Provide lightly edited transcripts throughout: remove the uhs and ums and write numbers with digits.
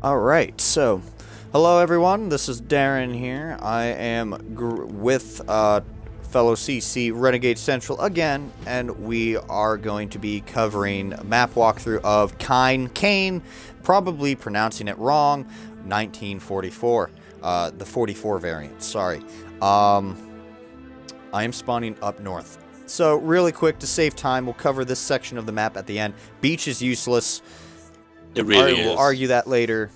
Alright, so, hello everyone, this is Darren here. I am with fellow CC Renegade Central again, and we are going to be covering a map walkthrough of Caen, probably pronouncing it wrong, 1944, the 44 variant, sorry. I am spawning up north. So, really quick, to save time, we'll cover this section of the map at the end. Beach is useless. It really is. We'll argue that later.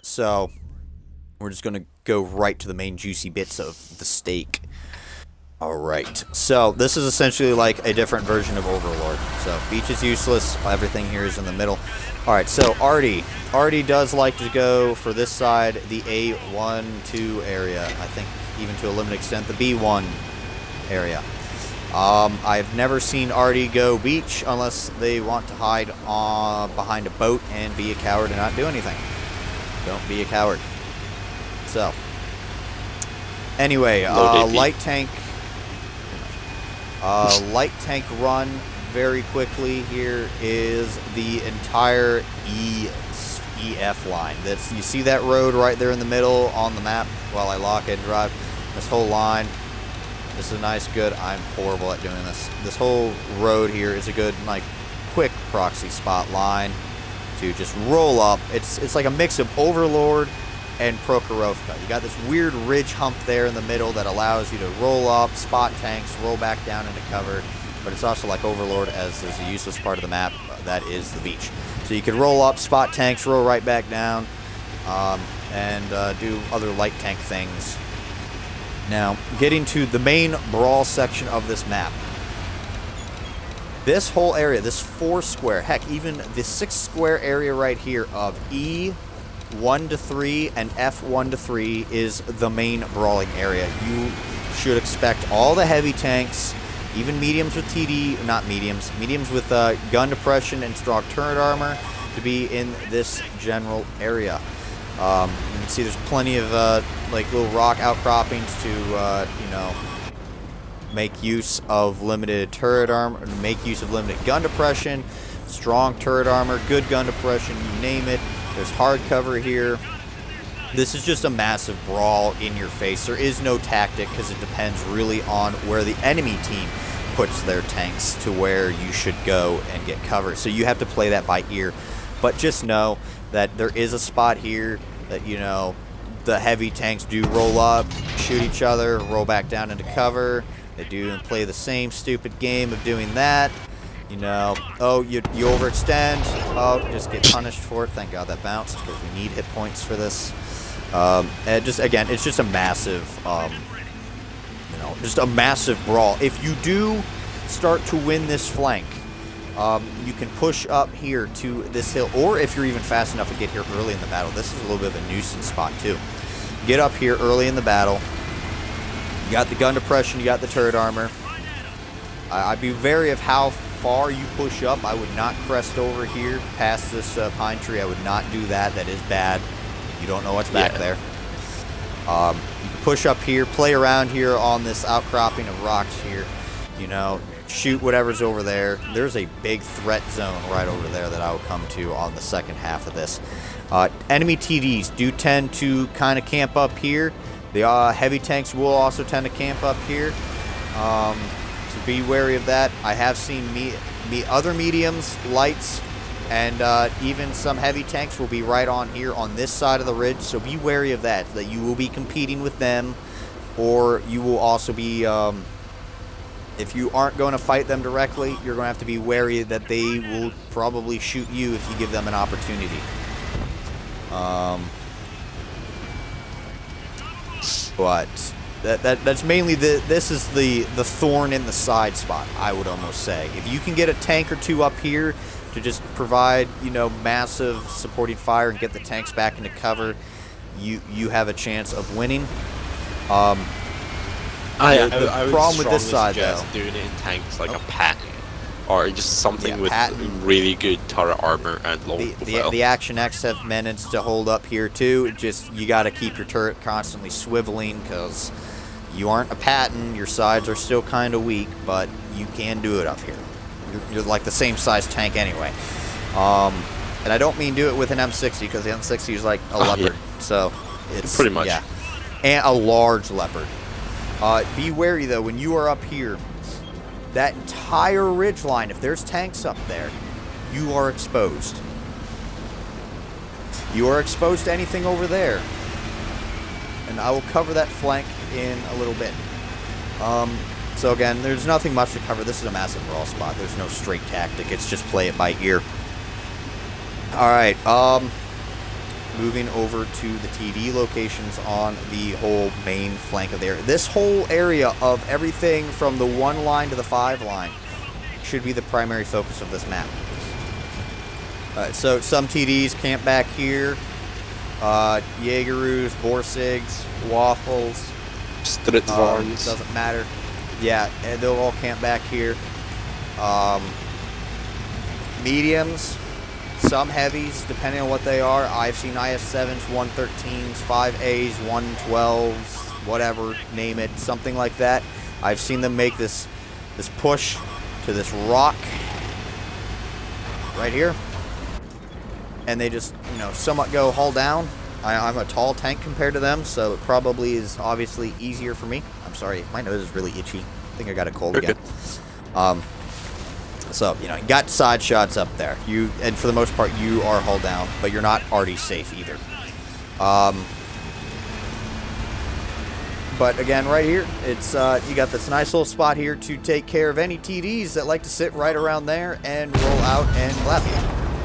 So we're just gonna go right to the main juicy bits of the steak. Alright, so this is essentially like a different version of Overlord. So beach is useless, everything here is in the middle. Alright, so Artie does like to go for this side, the A1-2 area. I think even to a limited extent the B1 area. I've never seen Artie go beach unless they want to hide behind a boat and be a coward and not do anything. Don't be a coward. So, anyway, light tank run very quickly here is the entire EF line. You see that road right there in the middle on the map while I lock and drive. This whole line. This is nice, good. I'm horrible at doing this. This whole road here is a good, like, quick proxy spot line to just roll up. It's like a mix of Overlord and Prokhorovka. You got this weird ridge hump there in the middle that allows you to roll up, spot tanks, roll back down into cover. But it's also like Overlord, as there's a useless part of the map that is the beach. So you can roll up, spot tanks, roll right back down, and do other light tank things. Now, getting to the main brawl section of this map. This whole area, this 4 square, heck, even the 6 square area right here of E1-3 and F1-3 is the main brawling area. You should expect all the heavy tanks, even mediums with TD, not mediums, mediums with gun depression and strong turret armor to be in this general area. You can see there's plenty of like little rock outcroppings to make use of limited turret armor, make use of limited gun depression, strong turret armor, good gun depression, you name it. There's hard cover here. This is just a massive brawl in your face. There is no tactic because it depends really on where the enemy team puts their tanks to where you should go and get cover. So you have to play that by ear. But just know that there is a spot here that, the heavy tanks do roll up, shoot each other, roll back down into cover. They do and play the same stupid game of doing that. Oh, you overextend. Oh, just get punished for it. Thank God that bounced because we need hit points for this. And just again, it's just a massive, just a massive brawl. If you do start to win this flank, you can push up here to this hill, or if you're even fast enough to get here early in the battle, this is a little bit of a nuisance spot too. Get up here early in the battle. You got the gun depression, you got the turret armor. I'd be wary of how far you push up. I would not crest over here past this pine tree. I would not do that. That is bad. You don't know what's back there. You can push up here, play around here on this outcropping of rocks here. Shoot whatever's over there. There's a big threat zone right over there that I will come to on the second half of this. Enemy TDs do tend to kind of camp up here. The heavy tanks will also tend to camp up here. So be wary of that. I have seen other mediums, lights, and even some heavy tanks will be right on here on this side of the ridge. So be wary of that you will be competing with them, or you will also be... if you aren't going to fight them directly, you're going to have to be wary that they will probably shoot you if you give them an opportunity. But that's mainly this is the thorn in the side spot, I would almost say. If you can get a tank or two up here to just provide, massive supporting fire and get the tanks back into cover, you have a chance of winning. I The would problem with this strongly side, suggest though... doing it in tanks like a Patton, or just something with Patton. really good turret armor and low profile. The Action X have managed to hold up here too. You got to keep your turret constantly swiveling because you aren't a Patton. Your sides are still kind of weak, but you can do it up here. You're like the same size tank anyway. And I don't mean do it with an M60 because the M60 is like a leopard. Yeah. So it's Pretty much. Yeah, and a large leopard. Be wary though when you are up here. That entire ridge line, if there's tanks up there, you are exposed. You are exposed to anything over there. And I will cover that flank in a little bit. So again, there's nothing much to cover. This is a massive brawl spot. There's no straight tactic. It's just play it by ear. Alright, moving over to the TD locations on the whole main flank of the area. This whole area of everything from the 1 line to the 5 line should be the primary focus of this map. So some TDs camp back here. Jaegeroos, Borsigs, Waffles. Stridsvarns. Doesn't matter. Yeah, and they'll all camp back here. Mediums. Some heavies, depending on what they are. I've seen IS-7s, 113s, 5As, 112s, whatever, name it, something like that. I've seen them make this push to this rock right here. And they just, somewhat go hull down. I'm a tall tank compared to them, so it probably is obviously easier for me. I'm sorry, my nose is really itchy. I think I got a cold again. So, you got side shots up there. And for the most part, you are hull down, but you're not already safe either. But again, right here, it's you got this nice little spot here to take care of any TDs that like to sit right around there and roll out and blap you.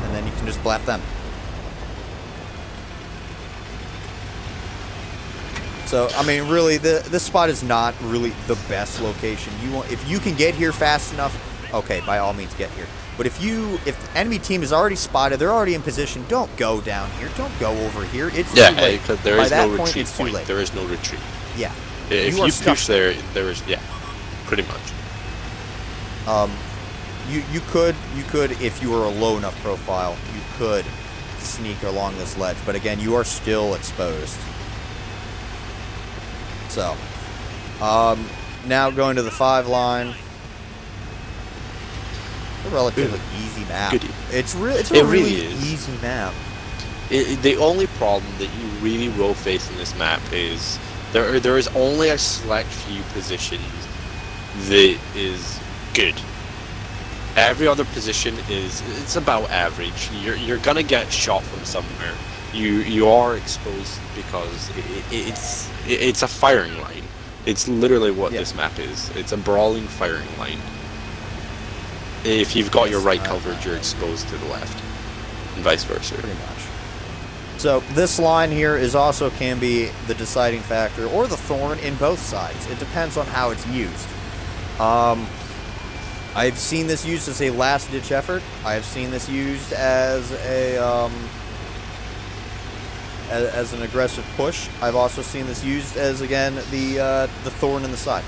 And then you can just blap them. So, I mean, really, this spot is not really the best location. If you can get here fast enough, okay, by all means get here. But if the enemy team is already spotted, they're already in position, don't go down here. Don't go over here. It's too late. Because there is no retreat point. There is no retreat. Yeah. If you push there is, pretty much. You could, if you were a low enough profile, you could sneak along this ledge. But again, you are still exposed. So, now going to the 5 line. A relatively easy map. It's a really easy map. The only problem that you really will face in this map is there is only a select few positions that is good. Every other position it's about average. You're gonna get shot from somewhere. You are exposed because it's a firing line. It's literally what this map is. It's a brawling firing line. If you've got your right coverage, you're exposed to the left, and vice versa. Pretty much. So this line here can be the deciding factor, or the thorn in both sides. It depends on how it's used. I've seen this used as a last-ditch effort. I've seen this used as as an aggressive push. I've also seen this used as, again, the thorn in the side.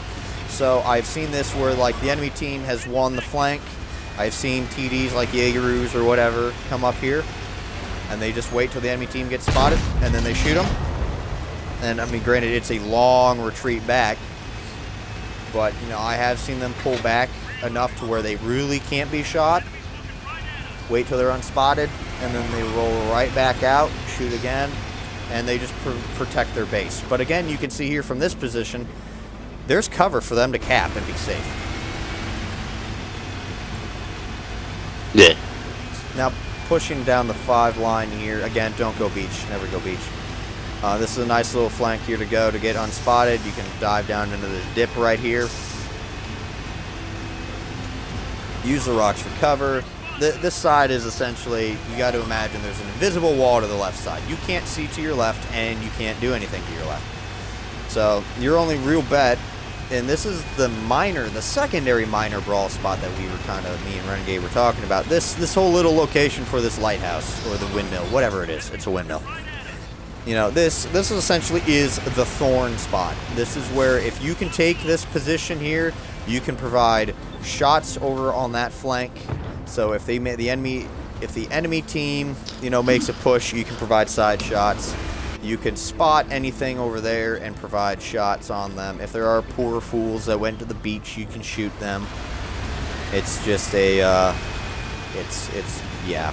So I've seen this where, like, the enemy team has won the flank. I've seen TDs like Jaegeroos or whatever come up here, and they just wait till the enemy team gets spotted, and then they shoot them. And, I mean, granted, it's a long retreat back, but, I have seen them pull back enough to where they really can't be shot, wait till they're unspotted, and then they roll right back out, shoot again, and they just protect their base. But again, you can see here from this position, there's cover for them to cap and be safe. Yeah. Now, pushing down the 5 line here, again, don't go beach, never go beach. This is a nice little flank here to go to get unspotted. You can dive down into this dip right here. Use the rocks for cover. This side is essentially, you got to imagine there's an invisible wall to the left side. You can't see to your left, and you can't do anything to your left. So, your only real bet, and this is the secondary minor brawl spot that me and Renegade were talking about. This whole little location for this lighthouse, or the windmill, whatever it is. It's a windmill. This essentially is the thorn spot. This is where, if you can take this position here, you can provide shots over on that flank. So if the enemy team, makes a push, you can provide side shots. You can spot anything over there and provide shots on them. If there are poor fools that went to the beach, you can shoot them. It's just it's yeah,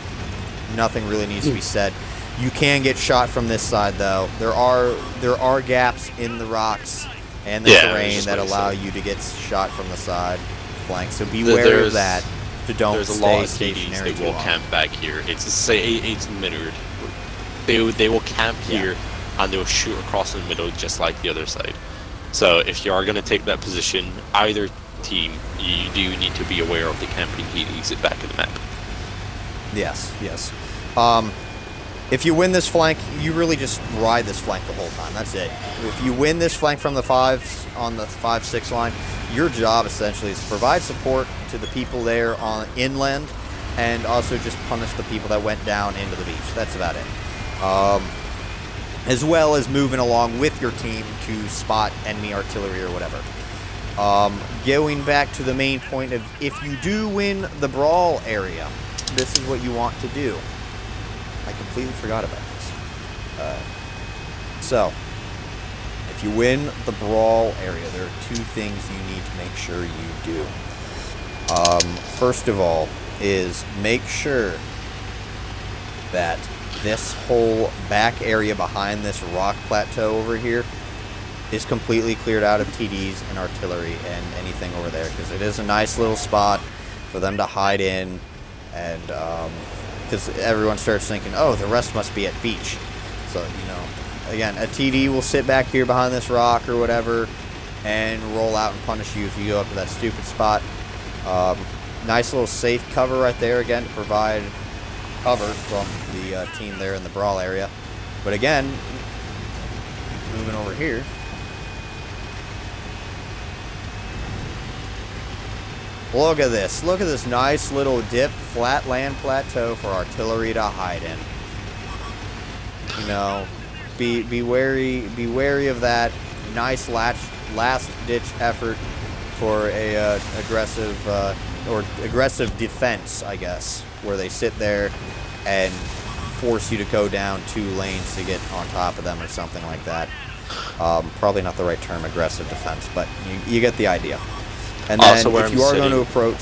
nothing really needs to be said. You can get shot from this side, though. There are gaps in the rocks and the terrain that allow you to get shot from the side flank. So be wary of that. To don't there's a stay lot of stationary TDs that will camp back here. It's mirrored. They will camp here and they'll shoot across the middle just like the other side. So if you are going to take that position, either team, you do need to be aware of the camping TDs at back of the map. Yes, yes. If you win this flank, you really just ride this flank the whole time. That's it. If you win this flank from the 5s on the 5-6 line, your job essentially is to provide support to the people there on inland, and also just punish the people that went down into the beach. That's about it. As well as moving along with your team to spot enemy artillery or whatever. Going back to the main point of, if you do win the brawl area, this is what you want to do. I completely forgot about this. So, if you win the brawl area, there are 2 things you need to make sure you do. First of all, is make sure that this whole back area behind this rock plateau over here is completely cleared out of TDs and artillery and anything over there, because it is a nice little spot for them to hide in, and because everyone starts thinking, oh, the rest must be at beach. So, you know, again, a TD will sit back here behind this rock or whatever and roll out and punish you if you go up to that stupid spot. Nice little safe cover right there, again, to provide cover from the team there in the brawl area. But again, moving over here, look at this. Look at this nice little dip, flat land plateau for artillery to hide in. You know, be wary of that. Nice last ditch effort for a aggressive defense, I guess, where they sit there and force you to go down 2 lanes to get on top of them or something like that. Probably not the right term, aggressive defense, but you get the idea. And then if you are going to approach,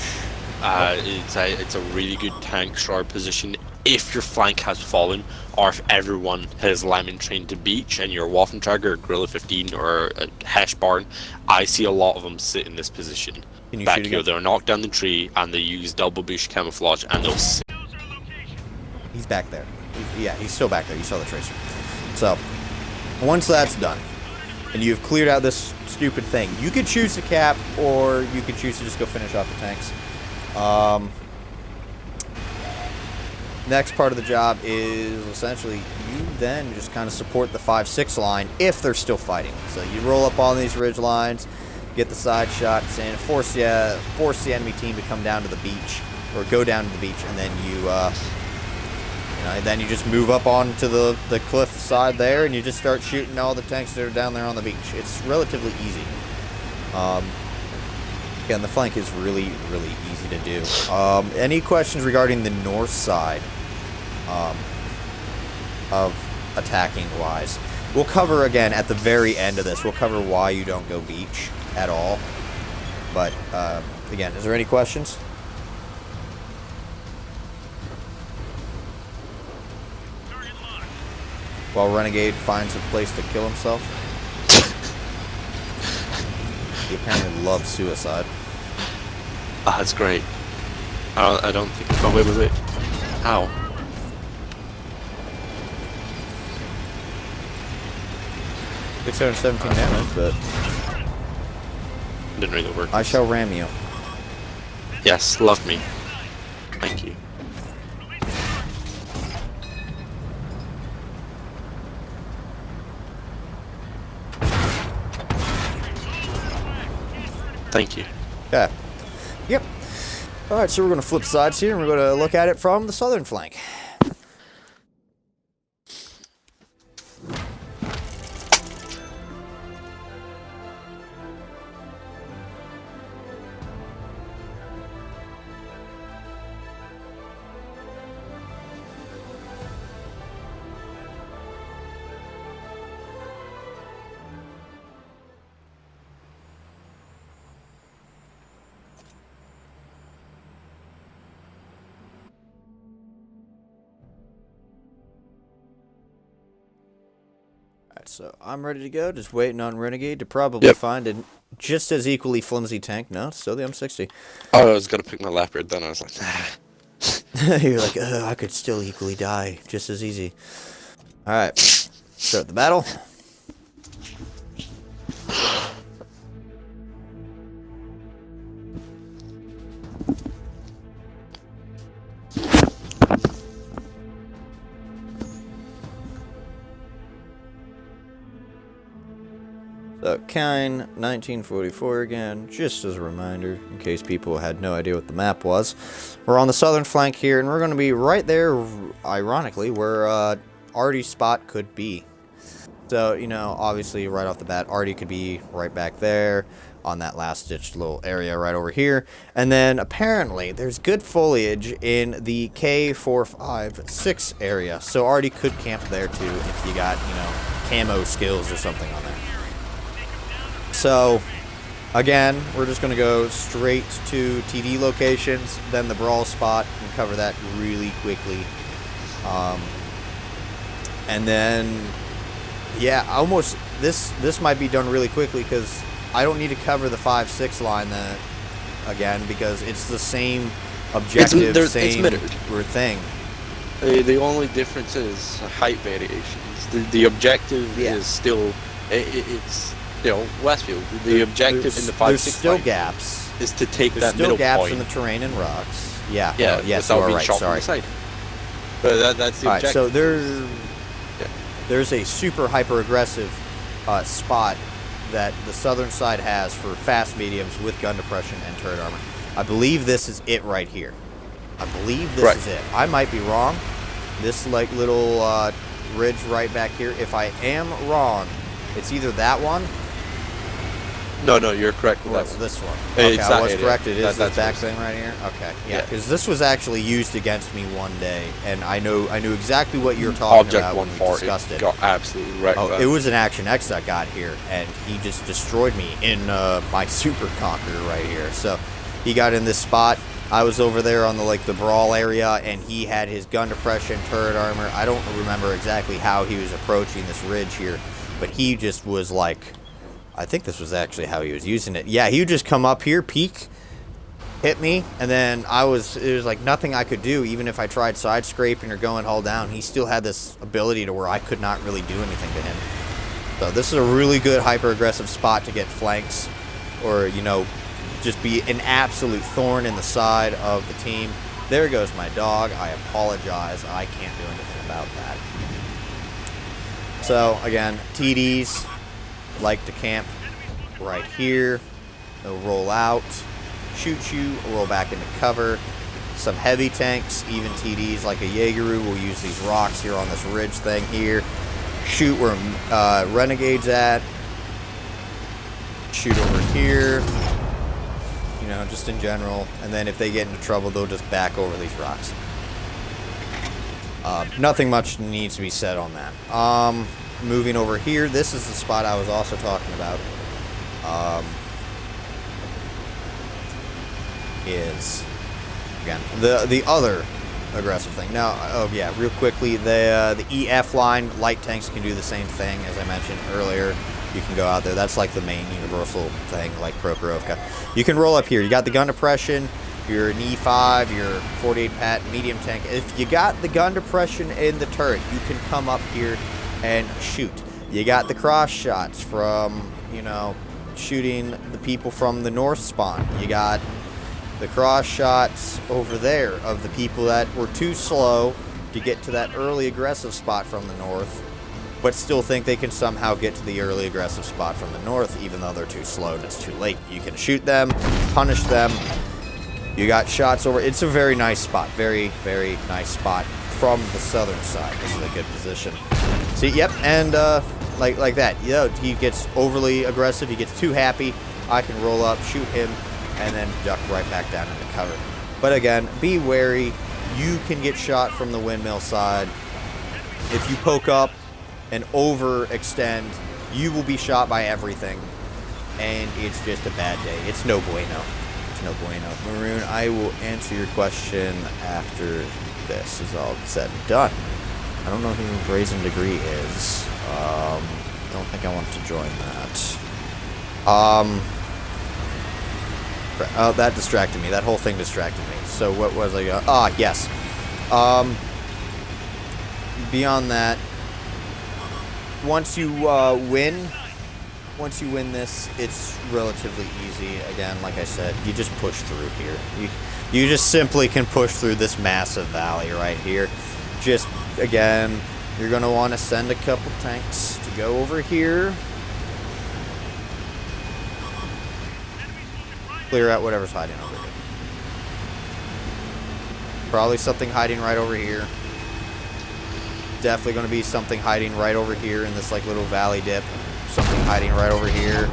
it's a really good tank shard position if your flank has fallen, or if everyone has landing trained to beach and you're a Waffentrager or Gorilla 15 or a Hash Barn. I see a lot of them sit in this position. Can you back shoot here, again? they'll knock down the tree and they use double bush camouflage and they'll sit. He's back there. Yeah, he's still back there. You saw the tracer. So, once that's done, and you've cleared out this stupid thing, you could choose to cap, or you could choose to just go finish off the tanks. Next part of the job is essentially you then just kind of support the 5-6 line if they're still fighting. So you roll up on these ridge lines, get the side shots in, force the enemy team to come down to the beach, or go down to the beach, and then then you just move up onto the cliff side there, and you just start shooting all the tanks that are down there on the beach. It's relatively easy. Again, the flank is really, really easy to do. Any questions regarding the north side of attacking wise? We'll cover again at the very end of this. We'll cover why you don't go beach at all. But again, is there any questions? While Renegade finds a place to kill himself. He apparently loves suicide. Ah, that's great. I don't think. Oh, wait. How? $617 damage, but Didn't really work. I shall ram you. Yes, love me. Thank you. Thank you. Okay. Yep. Alright, so we're going to flip sides here, and we're going to look at it from the southern flank. So I'm ready to go. Just waiting on Renegade to probably find a just as equally flimsy tank. No, it's still the M60. Oh, I was gonna pick my Leopard, then I was like, nah. You're like, I could still equally die just as easy. Alright, start the battle. So, Caen, 1944 again, just as a reminder, in case people had no idea what the map was. We're on the southern flank here, and we're going to be right there, ironically, where Artie's spot could be. So, you know, obviously, right off the bat, Artie could be right back there, on that last-ditched little area right over here. And then, apparently, there's good foliage in the K456 area, so Artie could camp there, too, if you got, you know, camo skills or something on there. So, again, we're just going to go straight to TD locations, then the brawl spot, and cover that really quickly. And then, yeah, almost, this might be done really quickly, because I don't need to cover the 5-6 line then, again, because it's the same objective, same thing. The only difference is height variations. The objective is still, it's... You know, Westfield, the objective in the 5-6 there's still gaps. Is to take there's that middle gaps point. In the terrain and rocks. Yeah. Yeah. Yes, you are right. Sorry. But that's the objective. All right. So there's a super hyper aggressive spot that the southern side has for fast mediums with gun depression and turret armor. I believe this is it right here. I believe this is it. I might be wrong. This like little ridge right back here. If I am wrong, it's either that one. No, you're correct. That's this one. Okay, exactly. I was correct. It is this back thing right here. Okay, yeah, because this was actually used against me one day, and I knew exactly what you're talking about when we discussed it. Got absolutely wrecked. Oh, it was an Action X that got here, and he just destroyed me in my Super Conqueror right here. So he got in this spot. I was over there on the brawl area, and he had his gun depression, turret armor. I don't remember exactly how he was approaching this ridge here, but he just was like. I think this was actually how he was using it. Yeah, he would just come up here, peek, hit me, and then it was like nothing I could do, even if I tried side scraping or going hull down. He still had this ability to where I could not really do anything to him. So this is a really good hyper-aggressive spot to get flanks or, you know, just be an absolute thorn in the side of the team. There goes my dog. I apologize. I can't do anything about that. So, again, TDs like to camp right here. They'll roll out, shoot you, roll back into cover. Some heavy tanks, even TDs like a Jaegeru, will use these rocks here on this ridge thing here. Shoot where Renegade's at. Shoot over here. You know, just in general. And then if they get into trouble, they'll just back over these rocks. Nothing much needs to be said on that. Moving over here, this is the spot I was also talking about. Is again the other aggressive thing. Now, oh yeah, real quickly, the EF line light tanks can do the same thing as I mentioned earlier. You can go out there. That's like the main universal thing, like Prokhorovka. You can roll up here. You got the gun depression. Your an E5, your 48 Pat medium tank. If you got the gun depression in the turret, you can come up here and shoot. You got the cross shots from, you know, shooting the people from the north spawn. You got the cross shots over there of the people that were too slow to get to that early aggressive spot from the north, but still think they can somehow get to the early aggressive spot from the north, even though they're too slow and it's too late. You can shoot them, punish them. You got shots over. It's a very nice spot. Very, very nice spot from the southern side. This is a good position. See, yep, and like that. You know, he gets overly aggressive. He gets too happy. I can roll up, shoot him, and then duck right back down into cover. But again, be wary. You can get shot from the windmill side. If you poke up and overextend, you will be shot by everything, and it's just a bad day. It's no bueno. It's no bueno. Maroon, I will answer your question after this is all said and done. I don't know who Brazen Degree is. don't think I want to join that. Oh, that distracted me. That whole thing distracted me. So what was I going? Ah, yes. Beyond that, once you win this, it's relatively easy. Again, like I said, you just push through here. You just simply can push through this massive valley right here. Just, again, you're going to want to send a couple tanks to go over here. Clear out whatever's hiding over here. Probably something hiding right over here. Definitely going to be something hiding right over here in this like little valley dip. Something hiding right over here.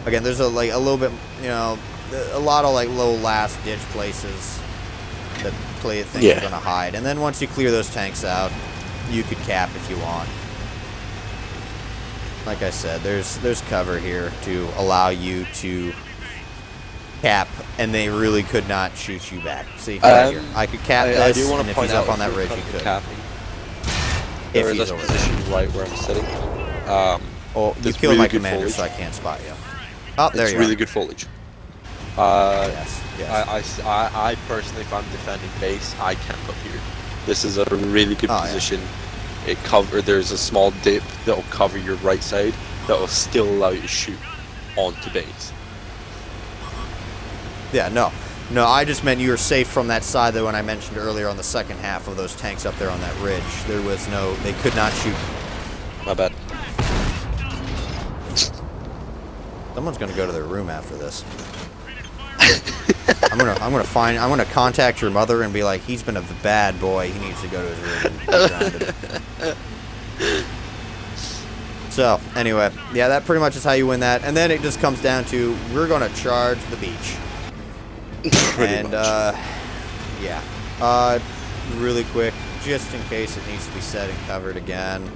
Again, there's a little bit, you know, a lot of like low last ditch places that things are going to hide. And then once you clear those tanks out, you could cap if you want. Like I said, there's cover here to allow you to cap, and they really could not shoot you back. See, right here. I could cap this, I do want and to if point he's out up on that ridge, he could. Capping. If There he's is a over position there. right where I'm sitting. Oh, you there's killed really my good commander, foliage. so I can't spot you. Oh, there It's you really are. good foliage. Yes. I personally, if I'm defending base, I camp up here. This is a really good position. Yeah. There's a small dip that will cover your right side that will still allow you to shoot onto base. Yeah, no, I just meant you were safe from that side, though, when I mentioned earlier on the second half of those tanks up there on that ridge. There was they could not shoot. My bad. Someone's gonna go to their room after this. I'm gonna contact your mother and be like, he's been a bad boy. He needs to go to his room and be grounded. So anyway, yeah, that pretty much is how you win that. And then it just comes down to we're gonna charge the beach. Pretty much. Yeah. Really quick, just in case it needs to be set and covered again.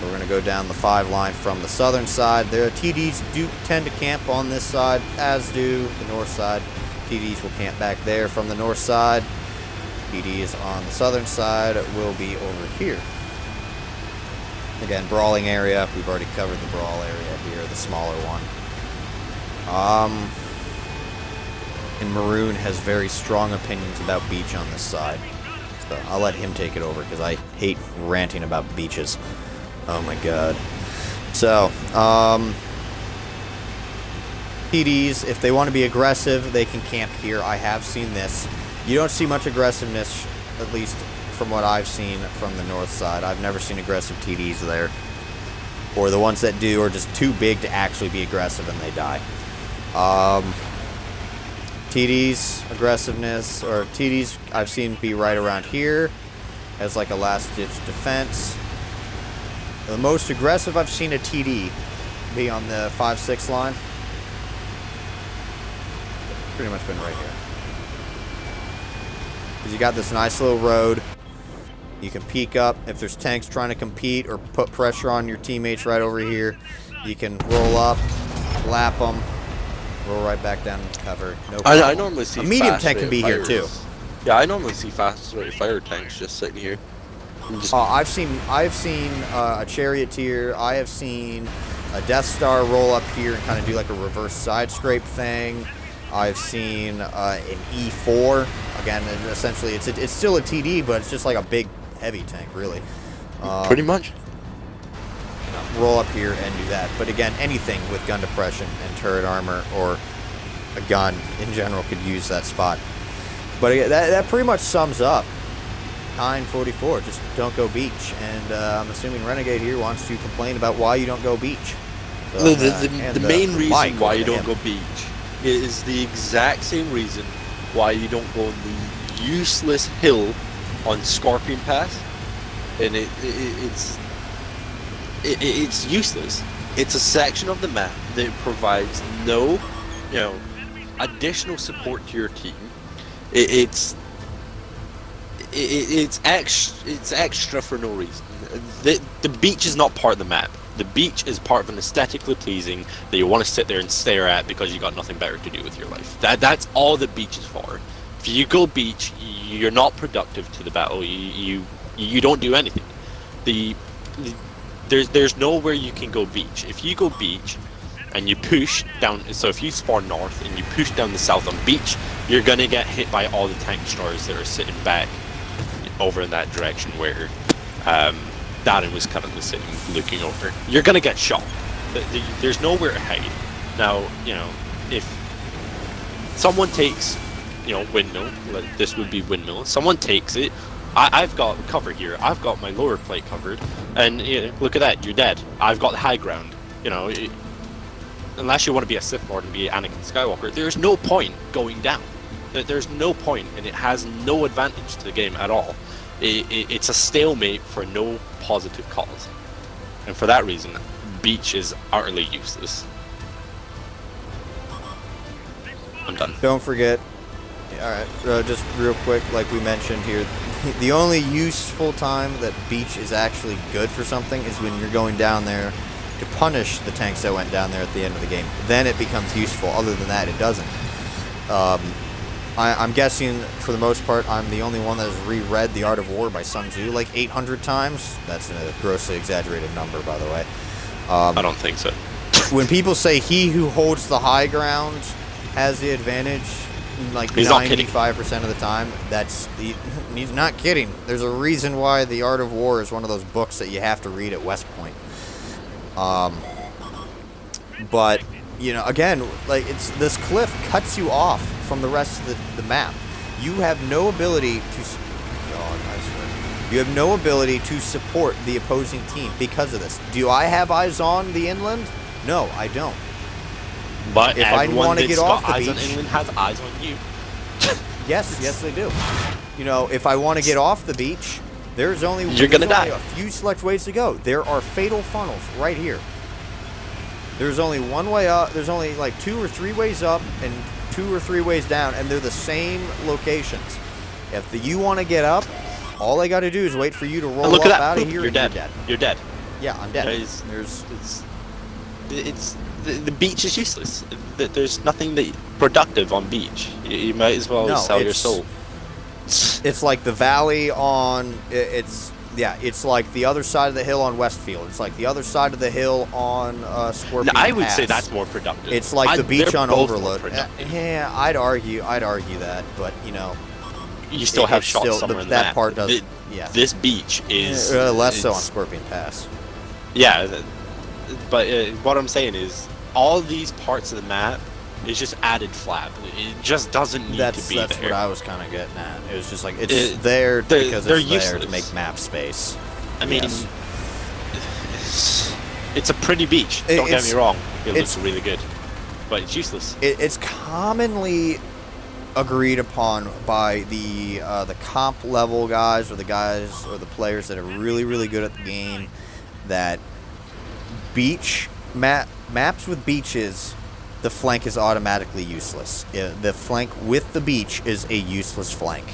We're going to go down the 5 line from the southern side. The TDs do tend to camp on this side, as do the north side. TDs will camp back there from the north side. TDs on the southern side will be over here. Again, brawling area. We've already covered the brawl area here, the smaller one. And Maroon has very strong opinions about beach on this side. So I'll let him take it over because I hate ranting about beaches. Oh my god. So, PDs, if they want to be aggressive, they can camp here. I have seen this. You don't see much aggressiveness, at least from what I've seen from the north side. I've never seen aggressive TDs there. Or the ones that do are just too big to actually be aggressive and they die. TDs, aggressiveness, or TDs I've seen be right around here as like a last-ditch defense. The most aggressive I've seen a TD be on the 5-6 line. Pretty much been right here. Because you got this nice little road. You can peek up. If there's tanks trying to compete or put pressure on your teammates right over here, you can roll up, lap them, roll right back down and cover. No problem. I normally see a medium fast tank can be here too. Yeah, I normally see fast rate of fire tanks just sitting here. I've seen a charioteer. I have seen a Death Star roll up here and kind of do like a reverse side scrape thing. I've seen an E4. Again, essentially, it's still a TD, but it's just like a big heavy tank, really. Pretty much. Roll up here and do that. But again, anything with gun depression and turret armor or a gun in general could use that spot. But again, that pretty much sums up Caen 44. Just don't go beach. And I'm assuming Renegade here wants to complain about why you don't go beach. So, the main reason why you don't go beach is the exact same reason why you don't go on the useless hill on Scorpion Pass. And it's useless. It's a section of the map that provides no, additional support to your team. It's extra for no reason. The beach is not part of the map. The beach is part of an aesthetically pleasing that you want to sit there and stare at because you got nothing better to do with your life. That's all the beach is for. If you go beach, you're not productive to the battle. You don't do anything. The there's nowhere you can go beach. If you go beach and you push down, so if you spawn north and you push down the south on beach, you're gonna get hit by all the tank stars that are sitting back over in that direction where Darren was currently sitting looking over. You're gonna get shot. There's nowhere to hide. Now, you know, if someone takes, you know, windmill, this would be windmill. Someone takes it. I've got cover here. I've got my lower plate covered, and you know, look at that. You're dead. I've got the high ground. You know, unless you want to be a Sith Lord and be Anakin Skywalker, there's no point going down. There's no point, and it has no advantage to the game at all. It's a stalemate for no positive cause, and for that reason, beach is utterly useless. I'm done. Don't forget. Alright, just real quick, like we mentioned here, the only useful time that beach is actually good for something is when you're going down there to punish the tanks that went down there at the end of the game. Then it becomes useful. Other than that, it doesn't. I'm guessing, for the most part, I'm the only one that has reread The Art of War by Sun Tzu like 800 times. That's a grossly exaggerated number, by the way. I don't think so. When people say he who holds the high ground has the advantage, like 95% of the time, he's not kidding. There's a reason why The Art of War is one of those books that you have to read at West Point. But you know, again, like this cliff cuts you off from the rest of the map. You have no ability to. You have no ability to support the opposing team because of this. Do I have eyes on the inland? No, I don't. But if I want to get off the eyes beach, on inland has eyes on you. yes, they do. You know, if I want to get off the beach, there's only You're gonna die. A few select ways to go. There are fatal funnels right here. There's only one way up. There's only like 2 or 3 ways up and 2 or 3 ways down, and they're the same locations. If you want to get up, all I got to do is wait for you to roll up out of here. You're dead. You're dead. Yeah, I'm dead. The beach is useless. There's nothing productive on beach. You might as well sell your soul. It's like the valley on. It's like the other side of the hill on Westfield. It's like the other side of the hill on Scorpion I would Pass. say that's more productive. It's like the beach on Overload. Yeah, I'd argue that, but you know, you still have shots somewhere in the map. That part doesn't. This beach is less so on Scorpion Pass. Yeah, but what I'm saying is, all these parts of the map is just added flab. It just doesn't need to be there. That's what I was kind of getting at. It was just like it's there because it's there to make map space. I mean, it's a pretty beach. Don't get me wrong. It looks really good, but it's useless. It's commonly agreed upon by the comp level guys or the players that are really, really good at the game that beach maps with beaches, the flank is automatically useless. The flank with the beach is a useless flank.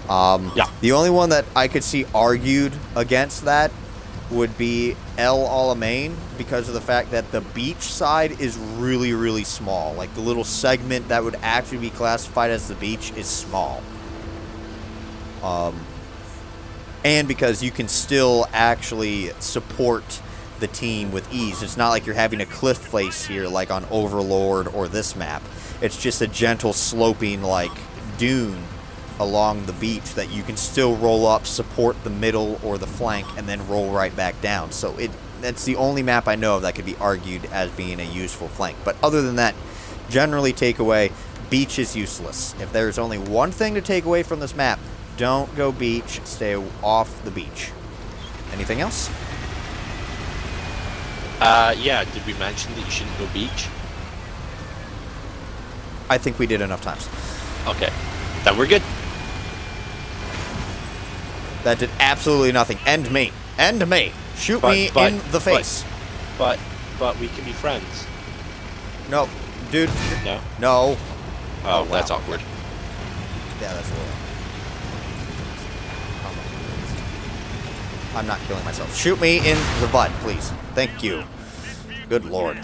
The only one that I could see argued against that would be El Alamein, because of the fact that the beach side is really, really small. Like the little segment that would actually be classified as the beach is small. And because you can still actually support the team with ease. It's not like you're having a cliff face here like on Overlord or this map. It's just a gentle sloping like dune along the beach that you can still roll up, support the middle or the flank, and then roll right back down. So that's the only map I know of that could be argued as being a useful flank. But other than that, generally take away, beach is useless. If there's only one thing to take away from this map, don't go beach, stay off the beach. Anything else? Yeah, did we mention that you shouldn't go beach? I think we did enough times. Okay, then we're good. That did absolutely nothing. End me. End me. Shoot me in the face. But we can be friends. No, dude. No? No. Oh, wow. That's awkward. Yeah, that's a little... I'm not killing myself. Shoot me in the butt, please. Thank you. Good lord.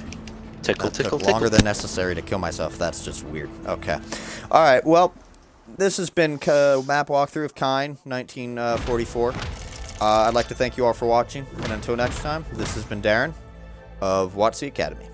Tickle, tickle, tickle. Longer than necessary to kill myself. That's just weird. Okay. All right. Well, this has been map walkthrough of Caen, 1944. I'd like to thank you all for watching, and until next time, this has been Darren of WotC Academy.